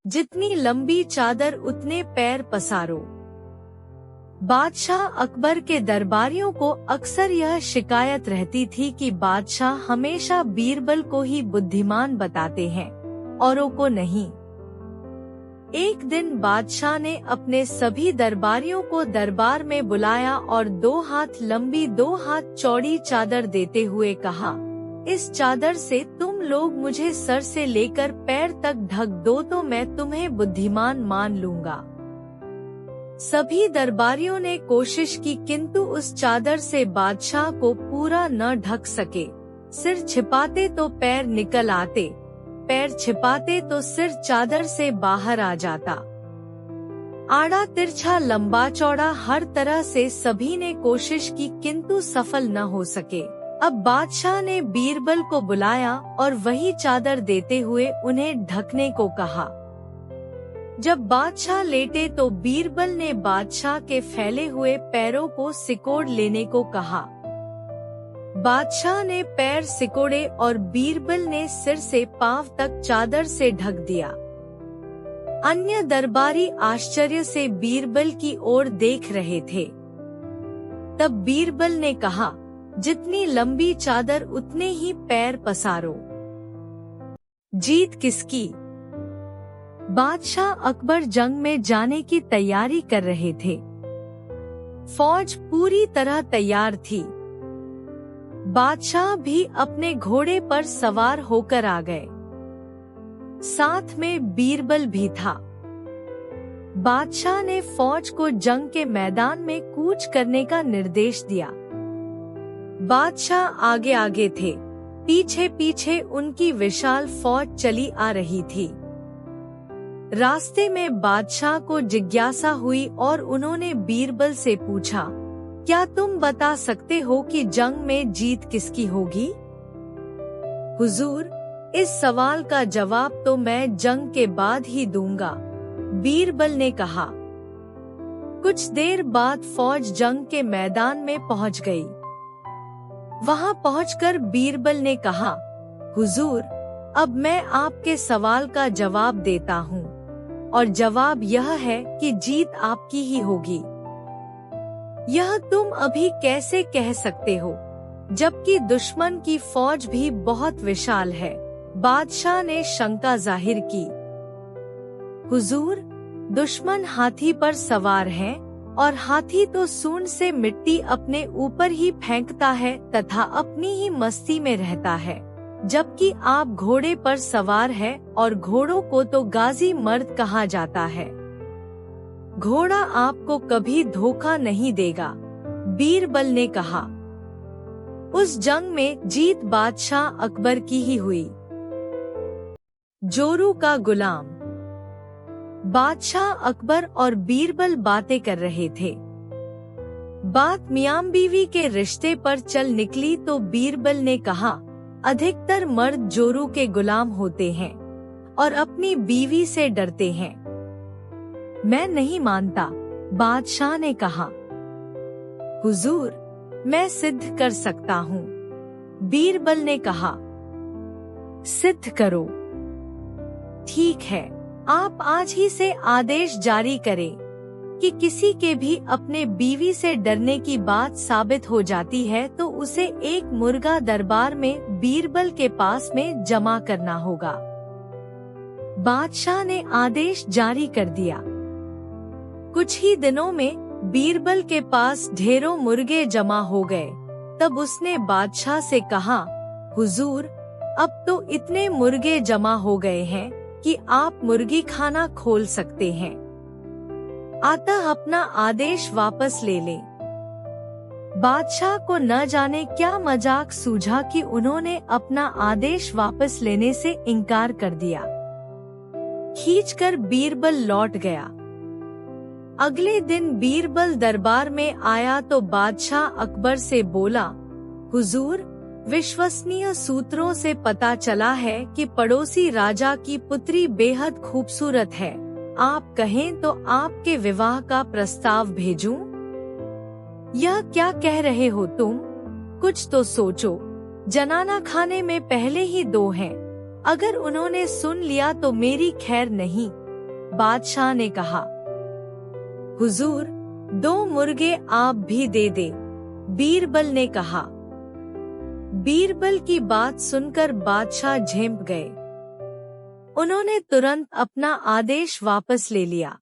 जितनी लंबी चादर उतने पैर पसारो। बादशाह अकबर के दरबारियों को अक्सर यह शिकायत रहती थी कि बादशाह हमेशा बीरबल को ही बुद्धिमान बताते हैं, औरों को नहीं। एक दिन बादशाह ने अपने सभी दरबारियों को दरबार में बुलाया और 2 हाथ लंबी 2 हाथ चौड़ी चादर देते हुए कहा, इस चादर से तुम लोग मुझे सर से लेकर पैर तक ढक दो तो मैं तुम्हें बुद्धिमान मान लूंगा। सभी दरबारियों ने कोशिश की, किंतु उस चादर से बादशाह को पूरा न ढक सके। सिर छिपाते तो पैर निकल आते, पैर छिपाते तो सिर चादर से बाहर आ जाता। आड़ा तिरछा लंबा चौड़ा हर तरह से सभी ने कोशिश की, किंतु सफल न हो सके। अब बादशाह ने बीरबल को बुलाया और वही चादर देते हुए उन्हें ढकने को कहा। जब बादशाह लेटे तो बीरबल ने बादशाह के फैले हुए पैरों को सिकोड़ लेने को कहा। बादशाह ने पैर सिकोड़े और बीरबल ने सिर से पांव तक चादर से ढक दिया। अन्य दरबारी आश्चर्य से बीरबल की ओर देख रहे थे। तब बीरबल ने कहा, जितनी लंबी चादर उतने ही पैर पसारो। जीत किसकी? बादशाह अकबर जंग में जाने की तैयारी कर रहे थे। फौज पूरी तरह तैयार थी। बादशाह भी अपने घोड़े पर सवार होकर आ गए। साथ में बीरबल भी था। बादशाह ने फौज को जंग के मैदान में कूच करने का निर्देश दिया। बादशाह आगे आगे थे, पीछे पीछे उनकी विशाल फौज चली आ रही थी। रास्ते में बादशाह को जिज्ञासा हुई और उन्होंने बीरबल से पूछा, क्या तुम बता सकते हो कि जंग में जीत किसकी होगी? हुजूर, इस सवाल का जवाब तो मैं जंग के बाद ही दूंगा, बीरबल ने कहा। कुछ देर बाद फौज जंग के मैदान में पहुंच गई। वहां पहुंचकर बीरबल ने कहा, हुजूर, अब मैं आपके सवाल का जवाब देता हूं, और जवाब यह है कि जीत आपकी ही होगी। यह तुम अभी कैसे कह सकते हो, जबकि दुश्मन की फौज भी बहुत विशाल है? बादशाह ने शंका जाहिर की। हुजूर, दुश्मन हाथी पर सवार है और हाथी तो सूंड से मिट्टी अपने ऊपर ही फेंकता है तथा अपनी ही मस्ती में रहता है, जबकि आप घोड़े पर सवार है और घोड़ों को तो गाजी मर्द कहा जाता है। घोड़ा आपको कभी धोखा नहीं देगा, बीरबल ने कहा। उस जंग में जीत बादशाह अकबर की ही हुई। जोरू का गुलाम। बादशाह अकबर और बीरबल बातें कर रहे थे। बात मियां बीवी के रिश्ते पर चल निकली तो बीरबल ने कहा, अधिकतर मर्द जोरू के गुलाम होते हैं और अपनी बीवी से डरते हैं। मैं नहीं मानता, बादशाह ने कहा। हुजूर, मैं सिद्ध कर सकता हूँ, बीरबल ने कहा। सिद्ध करो। ठीक है, आप आज ही से आदेश जारी करें कि किसी के भी अपने बीवी से डरने की बात साबित हो जाती है तो उसे एक मुर्गा दरबार में बीरबल के पास में जमा करना होगा। बादशाह ने आदेश जारी कर दिया। कुछ ही दिनों में बीरबल के पास ढेरों मुर्गे जमा हो गए। तब उसने बादशाह से कहा, हुजूर, अब तो इतने मुर्गे जमा हो गए हैं कि आप मुर्गी खाना खोल सकते हैं। अतः अपना आदेश वापस ले लें। बादशाह को न जाने क्या मजाक सूझा कि उन्होंने अपना आदेश वापस लेने से इनकार कर दिया। खींचकर बीरबल लौट गया। अगले दिन बीरबल दरबार में आया तो बादशाह अकबर से बोला, हुजूर, विश्वसनीय सूत्रों से पता चला है कि पड़ोसी राजा की पुत्री बेहद खूबसूरत है। आप कहें तो आपके विवाह का प्रस्ताव भेजूं? यह क्या कह रहे हो तुम? कुछ तो सोचो। जनाना खाने में पहले ही 2 हैं। अगर उन्होंने सुन लिया तो मेरी खैर नहीं। बादशाह ने कहा, हुजूर, 2 मुर्गे आप भी दे दे। बीरबल ने कहा। बीरबल की बात सुनकर बादशाह झेंप गए। उन्होंने तुरंत अपना आदेश वापस ले लिया।